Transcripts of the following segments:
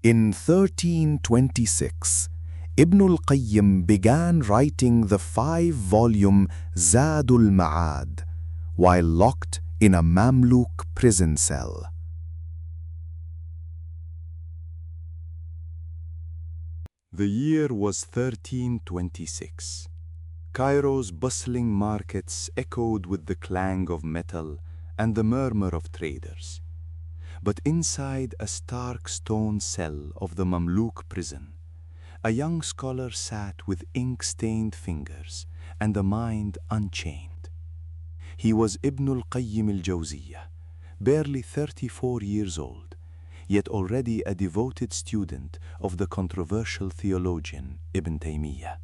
In 1326, Ibn al-Qayyim began writing the 5-volume Zadul Ma'ad while locked in a Mamluk prison cell. The year was 1326. Cairo's bustling markets echoed with the clang of metal and the murmur of traders. But inside a stark stone cell of the Mamluk prison, a young scholar sat with ink-stained fingers and a mind unchained. He was Ibn al-Qayyim al-Jawziyya, barely 34 years old, yet already a devoted student of the controversial theologian Ibn Taymiyyah.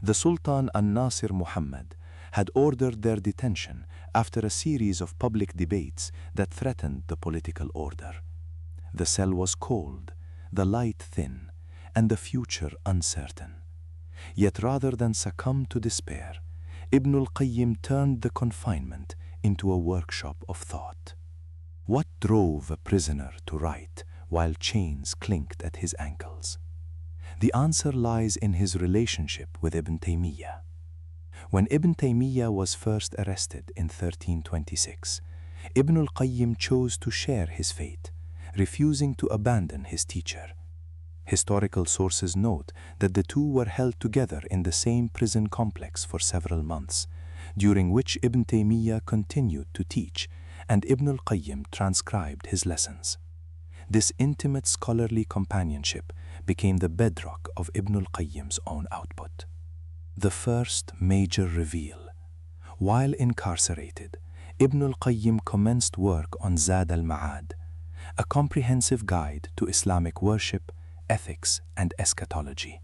The Sultan al-Nasir Muhammad had ordered their detention after a series of public debates that threatened the political order. The cell was cold, the light thin, and the future uncertain. Yet rather than succumb to despair, Ibn al-Qayyim turned the confinement into a workshop of thought. What drove a prisoner to write while chains clinked at his ankles? The answer lies in his relationship with Ibn Taymiyyah. When Ibn Taymiyyah was first arrested in 1326, Ibn al-Qayyim chose to share his fate, refusing to abandon his teacher. Historical sources note that the two were held together in the same prison complex for several months, during which Ibn Taymiyyah continued to teach and Ibn al-Qayyim transcribed his lessons. This intimate scholarly companionship became the bedrock of Ibn al-Qayyim's own output. The first major reveal. While incarcerated, Ibn al-Qayyim commenced work on Zad al-Ma'ad, a comprehensive guide to Islamic worship, ethics, and eschatology.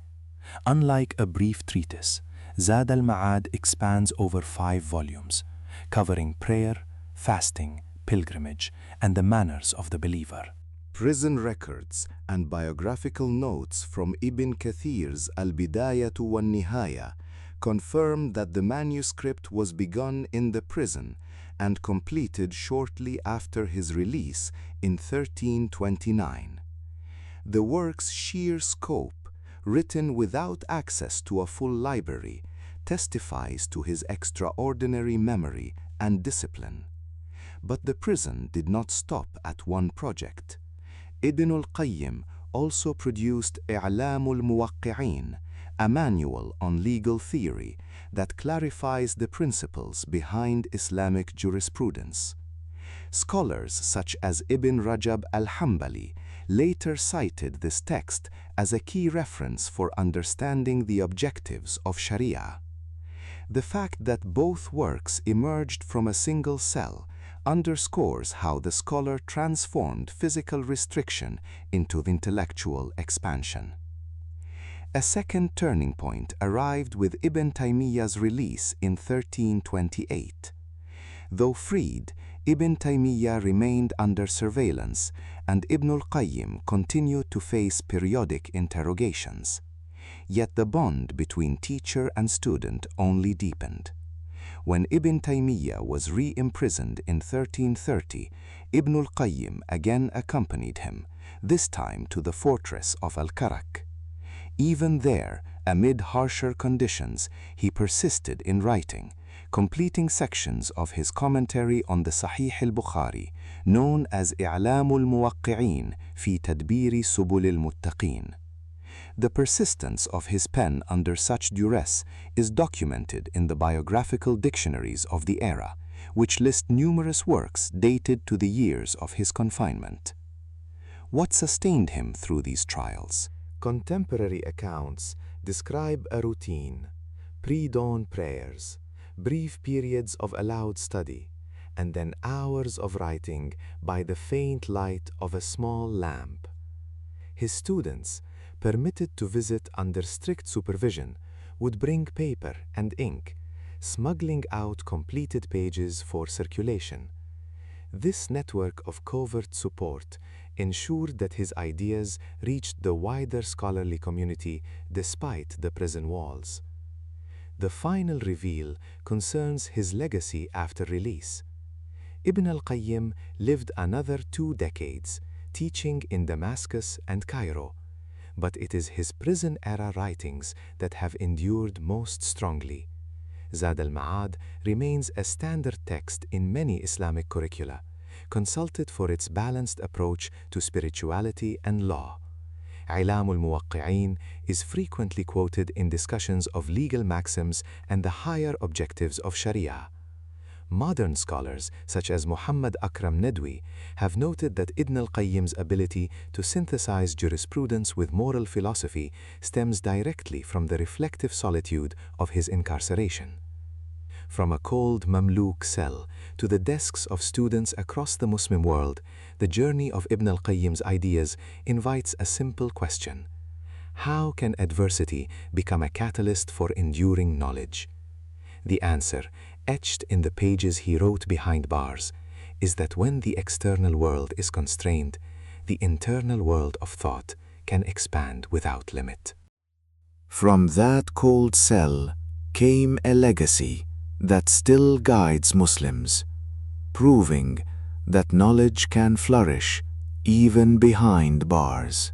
Unlike a brief treatise, Zad al-Ma'ad expands over 5 volumes, covering prayer, fasting, pilgrimage, and the manners of the believer. Prison records and biographical notes from Ibn Kathir's Al-Bidaya wal-Nihaya confirm that the manuscript was begun in the prison and completed shortly after his release in 1329. The work's sheer scope, written without access to a full library, testifies to his extraordinary memory and discipline. But the prison did not stop at one project. Ibn al-Qayyim also produced I'lam al-Muwaqqi'in, a manual on legal theory that clarifies the principles behind Islamic jurisprudence. Scholars such as Ibn Rajab al-Hanbali later cited this text as a key reference for understanding the objectives of Sharia. The fact that both works emerged from a single cell underscores how the scholar transformed physical restriction into intellectual expansion. A second turning point arrived with Ibn Taymiyyah's release in 1328. Though freed, Ibn Taymiyyah remained under surveillance, and Ibn al-Qayyim continued to face periodic interrogations. Yet the bond between teacher and student only deepened. When Ibn Taymiyyah was re-imprisoned in 1330, Ibn al-Qayyim again accompanied him, this time to the fortress of Al-Karak. Even there, amid harsher conditions, he persisted in writing, completing sections of his commentary on the Sahih al-Bukhari, known as I'lam al-Muwaqqi'in fi Tadbiri Subul al-Muttaqin. The persistence of his pen under such duress is documented in the biographical dictionaries of the era, which list numerous works dated to the years of his confinement. What sustained him through these trials? Contemporary accounts describe a routine, pre-dawn prayers, brief periods of allowed study, and then hours of writing by the faint light of a small lamp. His students, permitted to visit under strict supervision, would bring paper and ink, smuggling out completed pages for circulation. This network of covert support ensured that his ideas reached the wider scholarly community despite the prison walls. The final reveal concerns his legacy after release. Ibn al-Qayyim lived another 2 decades, teaching in Damascus and Cairo, but it is his prison-era writings that have endured most strongly. Zad al-Ma'ad remains a standard text in many Islamic curricula, consulted for its balanced approach to spirituality and law. I'lam al-Muwaqqi'in is frequently quoted in discussions of legal maxims and the higher objectives of Sharia. Modern scholars, such as Mohammad Akram Nadwi, have noted that Ibn al-Qayyim's ability to synthesize jurisprudence with moral philosophy stems directly from the reflective solitude of his incarceration. From a cold Mamluk cell to the desks of students across the Muslim world, the journey of Ibn al-Qayyim's ideas invites a simple question: how can adversity become a catalyst for enduring knowledge? The answer, etched in the pages he wrote behind bars, is that when the external world is constrained, the internal world of thought can expand without limit. From that cold cell came a legacy that still guides Muslims, proving that knowledge can flourish even behind bars.